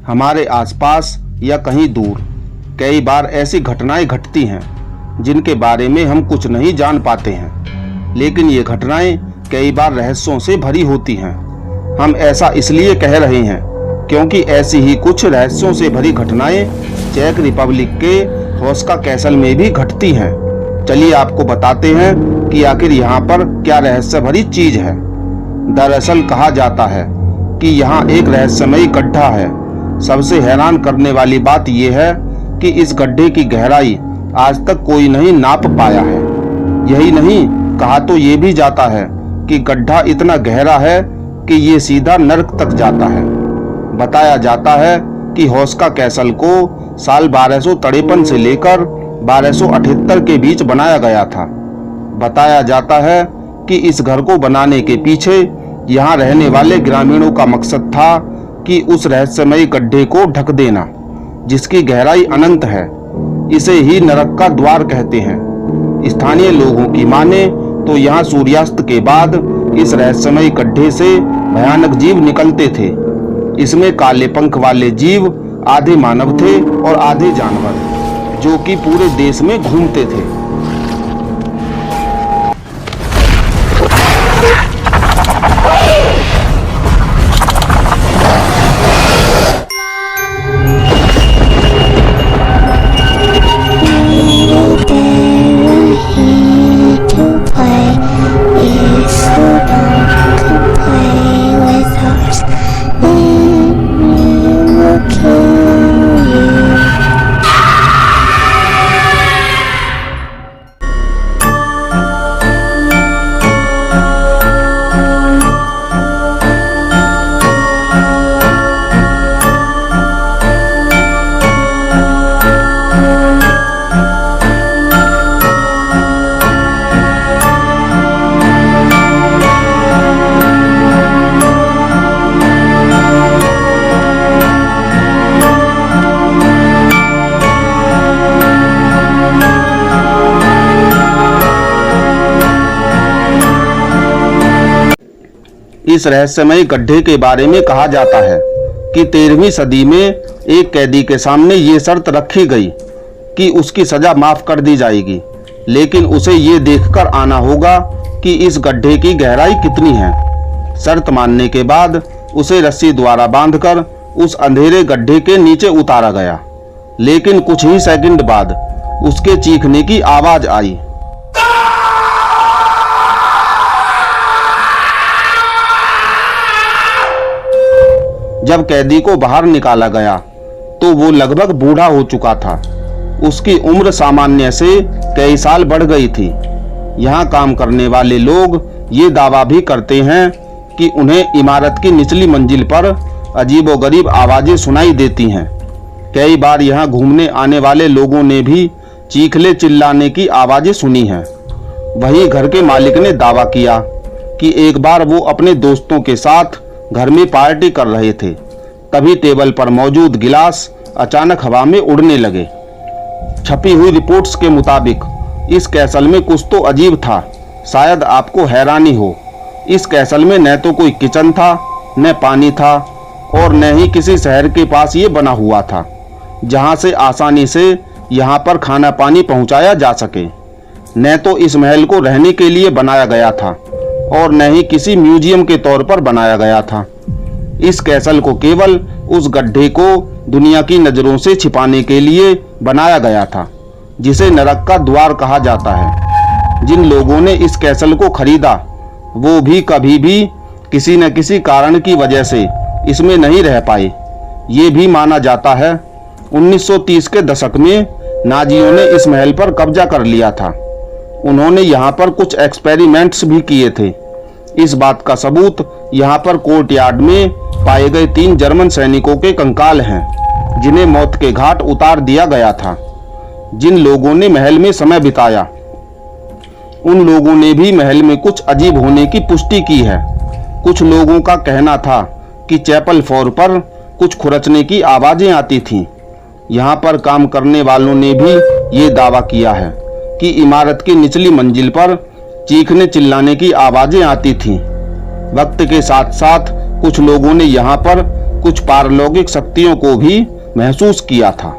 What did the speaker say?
हमारे आसपास या कहीं दूर कई बार ऐसी घटनाएं घटती हैं जिनके बारे में हम कुछ नहीं जान पाते हैं, लेकिन ये घटनाएं कई बार रहस्यों से भरी होती हैं। हम ऐसा इसलिए कह रहे हैं क्योंकि ऐसी ही कुछ रहस्यों से भरी घटनाएं चेक रिपब्लिक के होस्का कैसल में भी घटती हैं। चलिए आपको बताते हैं कि आखिर यहाँ पर क्या रहस्य भरी चीज है। दरअसल कहा जाता है कि यहाँ एक रहस्यमयी गड्ढा है। सबसे हैरान करने वाली बात यह है कि इस गड्ढे की गहराई आज तक कोई नहीं नाप पाया है। यही नहीं, कहा तो ये भी जाता है कि गड्ढा इतना गहरा है कि ये सीधा नर्क तक जाता है। बताया जाता है कि होस्का कैसल को साल 1253 से लेकर 1278 के बीच बनाया गया था। बताया जाता है कि इस घर को बनाने के पीछे यहाँ रहने वाले ग्रामीणों का मकसद था कि उस रहस्यमयी गड्ढे को ढक देना जिसकी गहराई अनंत है। इसे ही नरक का द्वार कहते हैं। स्थानीय लोगों की माने तो यहाँ सूर्यास्त के बाद इस रहस्यमयी गड्ढे से भयानक जीव निकलते थे। इसमें काले पंख वाले जीव आधे मानव थे और आधे जानवर, जो कि पूरे देश में घूमते थे। इस रहस्यमयी गड्ढे के बारे में कहा जाता है कि 13वीं सदी में एक कैदी के सामने ये शर्त रखी गई कि उसकी सजा माफ कर दी जाएगी, लेकिन उसे ये देखकर आना होगा कि इस गड्ढे की गहराई कितनी है। शर्त मानने के बाद उसे रस्सी द्वारा बांधकर उस अंधेरे गड्ढे के नीचे उतारा गया, लेकिन कुछ ही सेकंड बाद उसके चीखने की आवाज आई। जब कैदी को बाहर निकाला गया तो वो लगभग बूढ़ा हो चुका था। उसकी उम्र सामान्य से कई साल बढ़ गई थी। यहाँ काम करने वाले लोग ये दावा भी करते हैं कि उन्हें इमारत की निचली मंजिल पर अजीबोगरीब आवाजें सुनाई देती हैं। कई बार यहाँ घूमने आने वाले लोगों ने भी चीखने चिल्लाने की आवाजें सुनी हैं। वहीं घर के मालिक ने दावा किया कि एक बार वो अपने दोस्तों के साथ घर में पार्टी कर रहे थे, तभी टेबल पर मौजूद गिलास अचानक हवा में उड़ने लगे। छपी हुई रिपोर्ट्स के मुताबिक इस कैसल में कुछ तो अजीब था। शायद आपको हैरानी हो, इस कैसल में न तो कोई किचन था, न पानी था और न ही किसी शहर के पास ये बना हुआ था जहां से आसानी से यहाँ पर खाना पानी पहुंचाया जा सके। न तो इस महल को रहने के लिए बनाया गया था और न ही किसी म्यूजियम के तौर पर बनाया गया था। इस कैसल को केवल उस गड्ढे को दुनिया की नजरों से छिपाने के लिए बनाया गया था, जिसे नरक का द्वार कहा जाता है। जिन लोगों ने इस कैसल को खरीदा वो भी कभी भी किसी न किसी कारण की वजह से इसमें नहीं रह पाए। ये भी माना जाता है 1930 के दशक में नाजियों ने इस महल पर कब्जा कर लिया था। उन्होंने यहाँ पर कुछ एक्सपेरिमेंट्स भी किए थे। इस बात का सबूत यहाँ पर कोर्टयार्ड में पाए गए 3 जर्मन सैनिकों के कंकाल हैं, जिन्हें मौत के घाट उतार दिया गया था। जिन लोगों ने महल में समय बिताया उन लोगों ने भी महल में कुछ अजीब होने की पुष्टि की है। कुछ लोगों का कहना था कि चैपल फ्लोर पर कुछ खुरचने की आवाजें आती थीं। यहाँ पर काम करने वालों ने भी ये दावा किया है कि इमारत की निचली मंजिल पर चीखने चिल्लाने की आवाजें आती थीं। वक्त के साथ साथ कुछ लोगों ने यहाँ पर कुछ पारलौकिक शक्तियों को भी महसूस किया था।